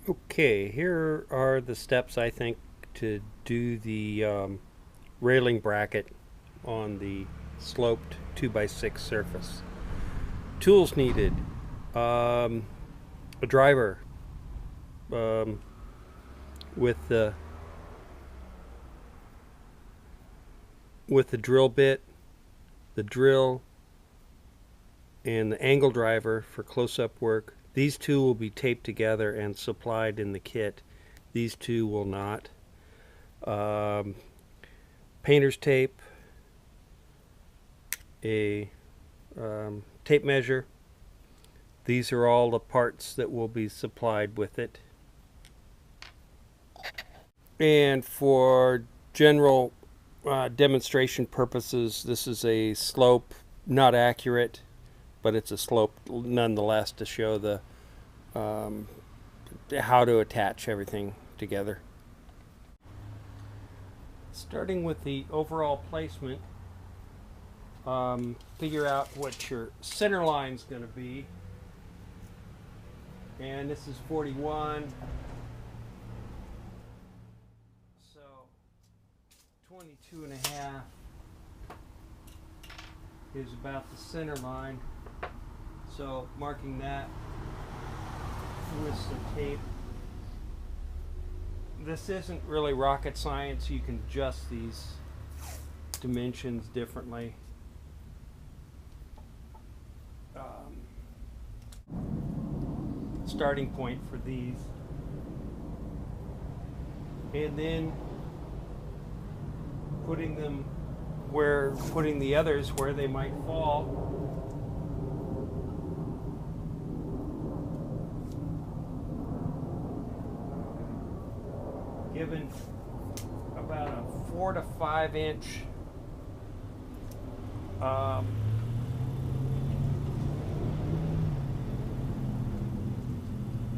Okay, here are the steps I think to do the railing bracket on the sloped 2x6 surface. Tools needed: a driver um, with the drill bit, the drill, and the angle driver for close-up work. These two will be taped together and supplied in the kit. These two will not. Um, Painter's tape, a tape measure. These are all the parts that will be supplied with it. And for general demonstration purposes, this is a slope, not accurate, but it's a slope nonetheless to show the how to attach everything together. Starting with the overall placement, figure out what your center line is going to be. And this is 41. So 22 and a half is about the center line. So marking that with some tape. This isn't really rocket science. You can adjust these dimensions differently. Starting point for these. And then putting the others where they might fall. Given about a 4 to 5 inch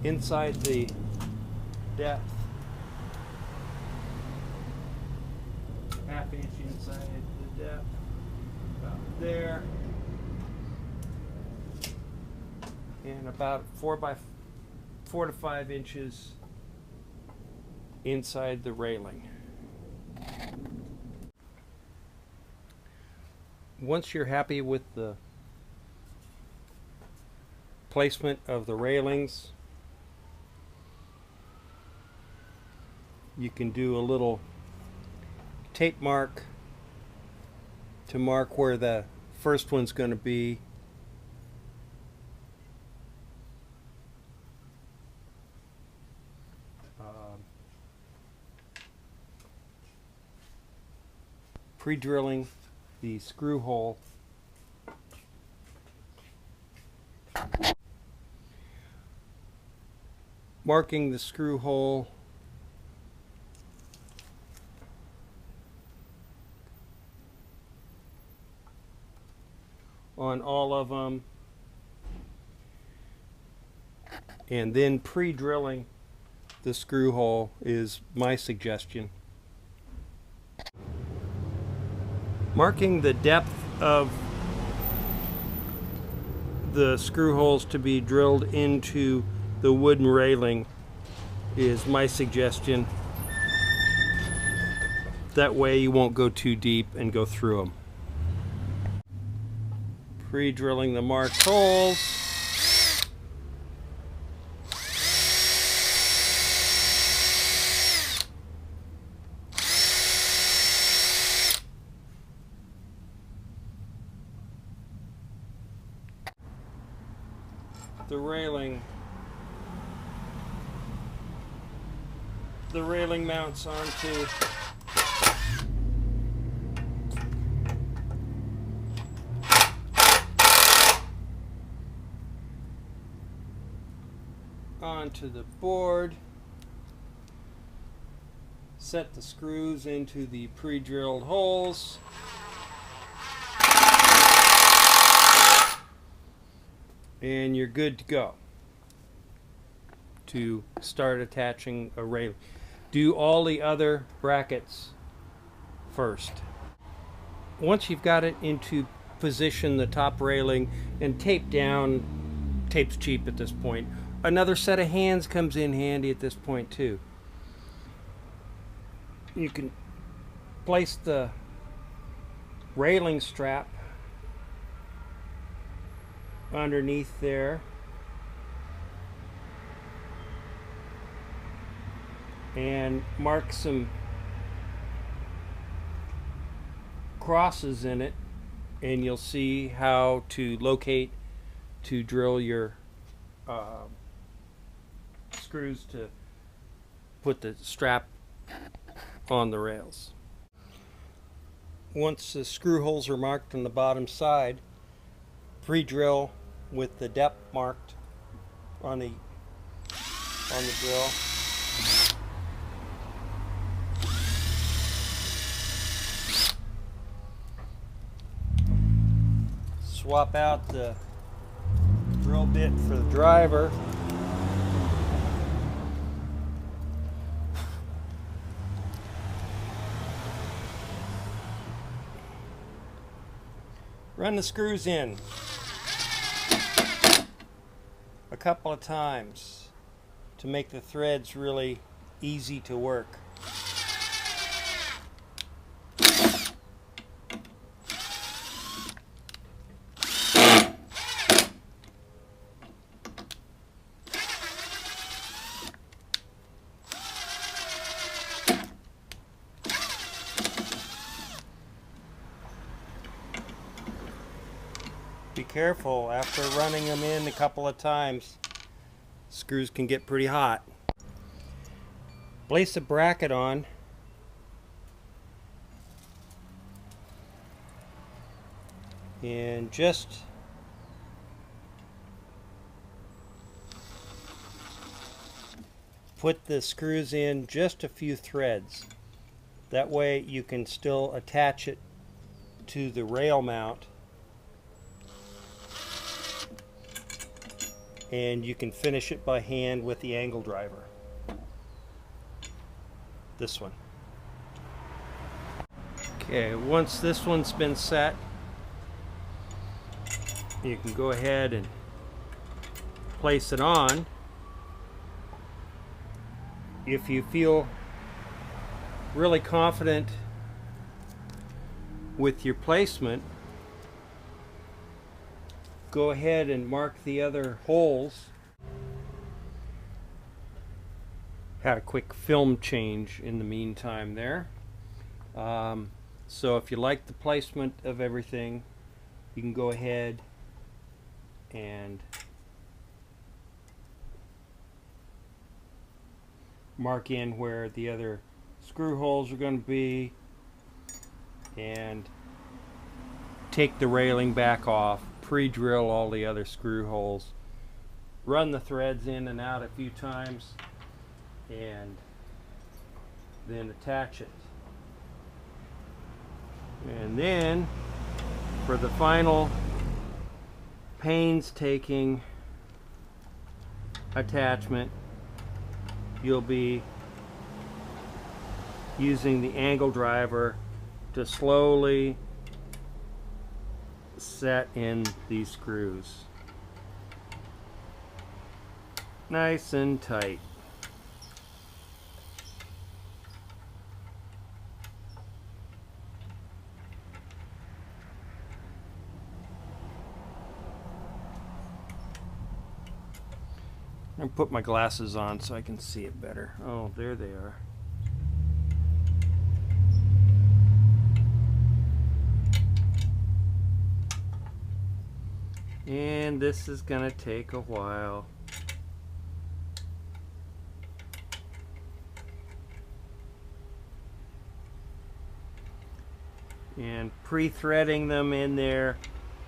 inside the depth, half inch inside the depth, about there, and about 4 to 5 inches inside the railing. Once you're happy with the placement of the railings, you can do a little tape mark to mark where the first one's going to be. Pre-drilling the screw hole. Marking the screw hole on all of them, and then pre-drilling the screw hole is my suggestion. Marking the depth of the screw holes to be drilled into the wooden railing is my suggestion. That way you won't go too deep and go through them. Pre-drilling the marked holes. The railing mounts onto the board. Set the screws into the pre-drilled holes. And you're good to go to start attaching a railing. Do all the other brackets first. Once you've got it into position, the top railing, and tape down, tape's cheap at this point, another set of hands comes in handy at this point too. You can place the railing strap underneath there and mark some crosses in it, and you'll see how to locate to drill your screws to put the strap on the rails. Once the screw holes are marked on the bottom side, pre-drill with the depth marked on the drill. Swap out the drill bit for the driver. Run the screws in a couple of times to make the threads really easy to work. Be careful, after running them in a couple of times, screws can get pretty hot. Place a bracket on. And just put the screws in just a few threads. That way you can still attach it to the rail mount, and you can finish it by hand with the angle driver. This one. Okay, once this one's been set, you can go ahead and place it on. If you feel really confident with your placement, go ahead and mark the other holes. Had a quick film change in the meantime there. So if you like the placement of everything, you can go ahead and mark in where the other screw holes are going to be and take the railing back off, pre-drill all the other screw holes, run the threads in and out a few times, and then attach it. And then for the final painstaking attachment, you'll be using the angle driver to slowly set in these screws. Nice and tight. I'm gonna put my glasses on so I can see it better. Oh, there they are. And this is gonna take a while. And pre-threading them in there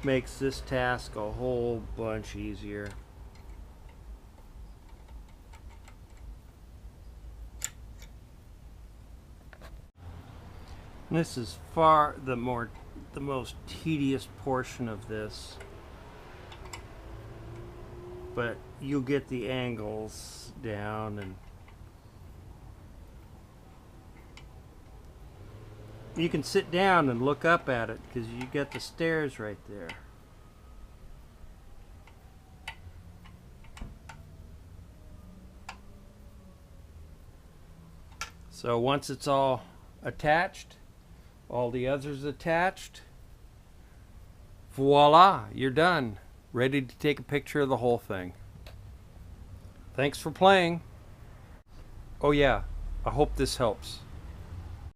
makes this task a whole bunch easier. And this is far the most tedious portion of this, but you'll get the angles down, and you can sit down and look up at it because you get the stairs right there. So once it's all attached, all the others attached, voila, you're done. Ready to take a picture of the whole thing. Thanks for playing. Oh yeah, I hope this helps.